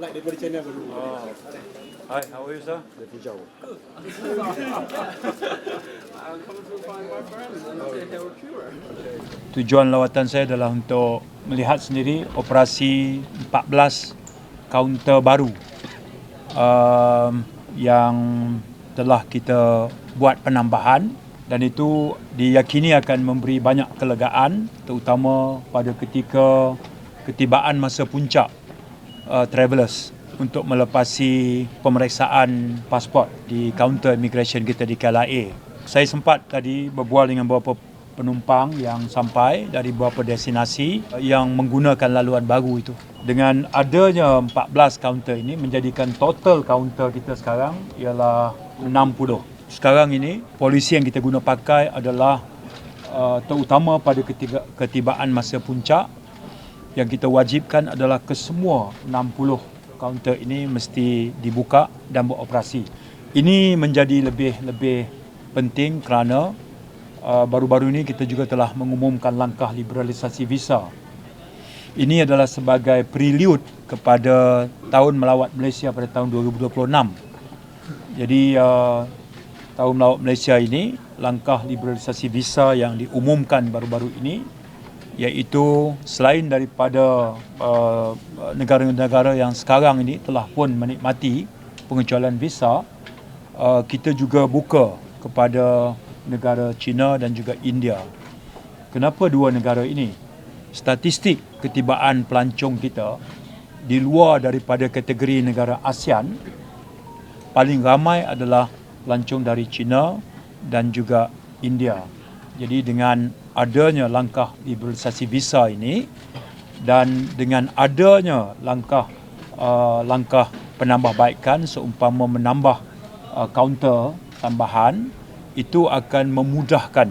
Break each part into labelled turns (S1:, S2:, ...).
S1: Flight daripada China baru.
S2: Hi, how are you, sir?
S1: Dari jauh.
S2: Tujuan lawatan saya adalah untuk melihat sendiri operasi 14 kaunter baru yang telah kita buat penambahan, dan itu diyakini akan memberi banyak kelegaan, terutama pada ketika ketibaan masa puncak travelers untuk melepasi pemeriksaan pasport di kaunter immigration kita di KLIA. Saya sempat tadi berbual dengan beberapa penumpang yang sampai dari beberapa destinasi yang menggunakan laluan baru itu. Dengan adanya 14 kaunter ini menjadikan total kaunter kita sekarang ialah 60. Sekarang ini polisi yang kita guna pakai adalah terutama pada ketibaan masa puncak, yang kita wajibkan adalah kesemua 60 kaunter ini mesti dibuka dan beroperasi. Ini menjadi lebih penting kerana baru-baru ini kita juga telah mengumumkan langkah liberalisasi visa. Ini adalah sebagai prelude kepada tahun melawat Malaysia pada tahun 2026. Jadi tahun melawat Malaysia ini, langkah liberalisasi visa yang diumumkan baru-baru ini, iaitu selain daripada negara-negara yang sekarang ini telah pun menikmati pengecualian visa, kita juga buka kepada negara China dan juga India. Kenapa dua negara ini? Statistik ketibaan pelancong kita di luar daripada kategori negara ASEAN, paling ramai adalah pelancong dari China dan juga India. Jadi dengan adanya langkah liberalisasi visa ini dan dengan adanya langkah penambahbaikan seumpama menambah kaunter tambahan, itu akan memudahkan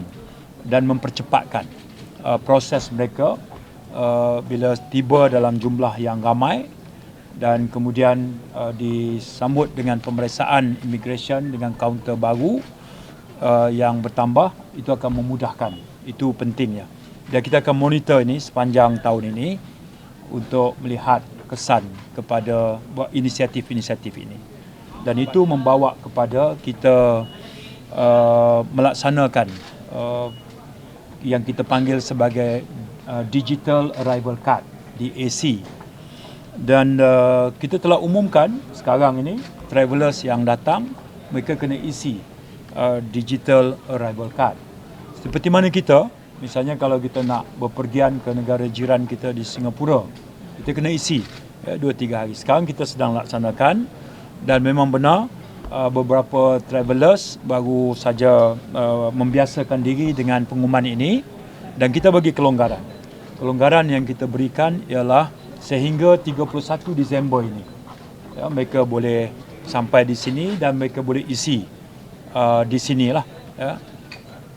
S2: dan mempercepatkan proses mereka bila tiba dalam jumlah yang ramai, dan kemudian disambut dengan pemeriksaan immigration dengan kaunter baru yang bertambah. Itu akan memudahkan. Itu pentingnya. Dan kita akan monitor ini sepanjang tahun ini untuk melihat kesan kepada inisiatif-inisiatif ini. Dan itu membawa kepada kita melaksanakan yang kita panggil sebagai Digital Arrival Card, DAC. Dan kita telah umumkan sekarang ini travelers yang datang, mereka kena isi Digital Arrival Card. Seperti mana kita, misalnya kalau kita nak berpergian ke negara jiran kita di Singapura, kita kena isi 2-3 hari. Sekarang kita sedang laksanakan, dan memang benar beberapa travelers baru saja membiasakan diri dengan pengumuman ini, dan kita bagi kelonggaran. Kelonggaran yang kita berikan ialah sehingga 31 Disember ini. Ya, mereka boleh sampai di sini dan mereka boleh isi di sinilah. Ya.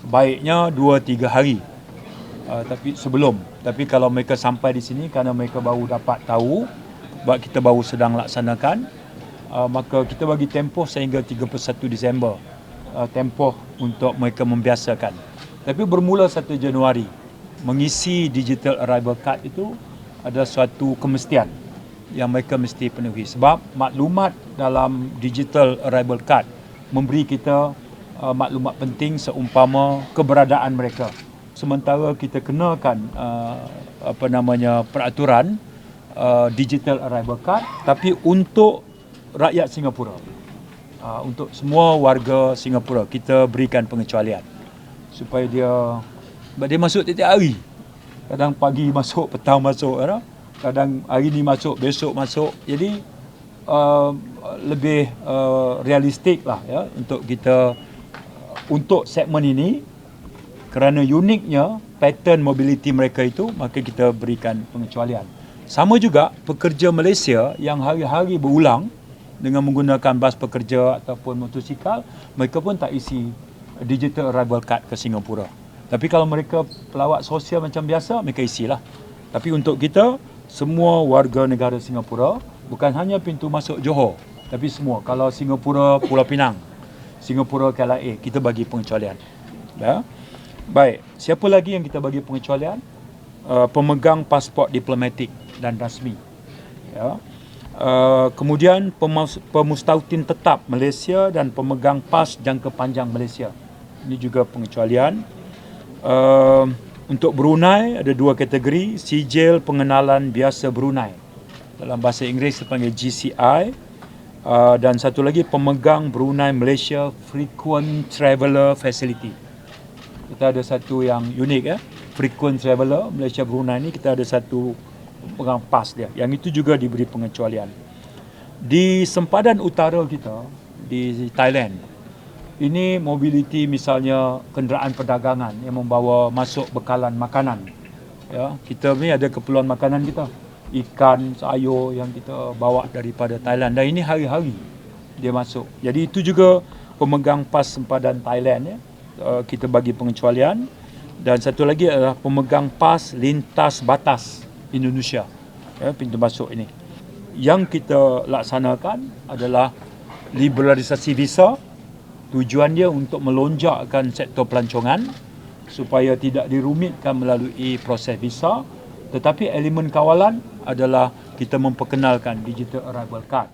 S2: Baiknya 2-3 hari tapi kalau mereka sampai di sini kerana mereka baru dapat tahu sebab kita baru sedang laksanakan, maka kita bagi tempoh sehingga 31 Disember tempoh untuk mereka membiasakan. Tapi bermula 1 Januari, mengisi Digital Arrival Card itu ada suatu kemestian yang mereka mesti penuhi, sebab maklumat dalam Digital Arrival Card memberi kita maklumat penting seumpama keberadaan mereka. Sementara kita kenakan peraturan Digital Arrival Card, tapi untuk rakyat Singapura, untuk semua warga Singapura kita berikan pengecualian supaya dia masuk tiap-tiap hari. Kadang pagi masuk, petang masuk, kadang hari ni masuk, besok masuk. Jadi lebih realistik lah ya untuk kita, untuk segmen ini, kerana uniknya pattern mobility mereka itu, maka kita berikan pengecualian. Sama juga pekerja Malaysia yang hari-hari berulang dengan menggunakan bas pekerja ataupun motosikal, mereka pun tak isi Digital Arrival Card ke Singapura. Tapi kalau mereka pelawat sosial macam biasa, mereka isilah. Tapi untuk kita, semua warga negara Singapura, bukan hanya pintu masuk Johor, tapi semua. Kalau Singapura Pulau Pinang, Singapura KLIA, kita bagi pengecualian. Ya. Baik, siapa lagi yang kita bagi pengecualian? Pemegang pasport diplomatik dan rasmi. Ya. Kemudian pemustautin tetap Malaysia dan pemegang PAS jangka panjang Malaysia. Ini juga pengecualian. Untuk Brunei ada 2 kategori, sijil pengenalan biasa Brunei. Dalam bahasa Inggeris dipanggil GCI. Dan satu lagi pemegang Brunei Malaysia Frequent Traveller Facility. Kita ada satu yang unik ya. Frequent Traveller Malaysia Brunei ni kita ada satu pegang PAS dia. Yang itu juga diberi pengecualian. Di sempadan utara kita di Thailand, ini mobiliti misalnya kenderaan perdagangan yang membawa masuk bekalan makanan. Ya, kita ni ada keperluan makanan kita. Ikan, sayur yang kita bawa daripada Thailand. Dan ini hari-hari dia masuk. Jadi itu juga pemegang PAS sempadan Thailand ya. Kita bagi pengecualian. Dan satu lagi adalah pemegang PAS lintas batas Indonesia. Ya, pintu masuk ini. Yang kita laksanakan adalah liberalisasi visa. Tujuan dia untuk melonjakkan sektor pelancongan supaya tidak dirumitkan melalui proses visa, tetapi elemen kawalan adalah kita memperkenalkan Digital Arrival Card.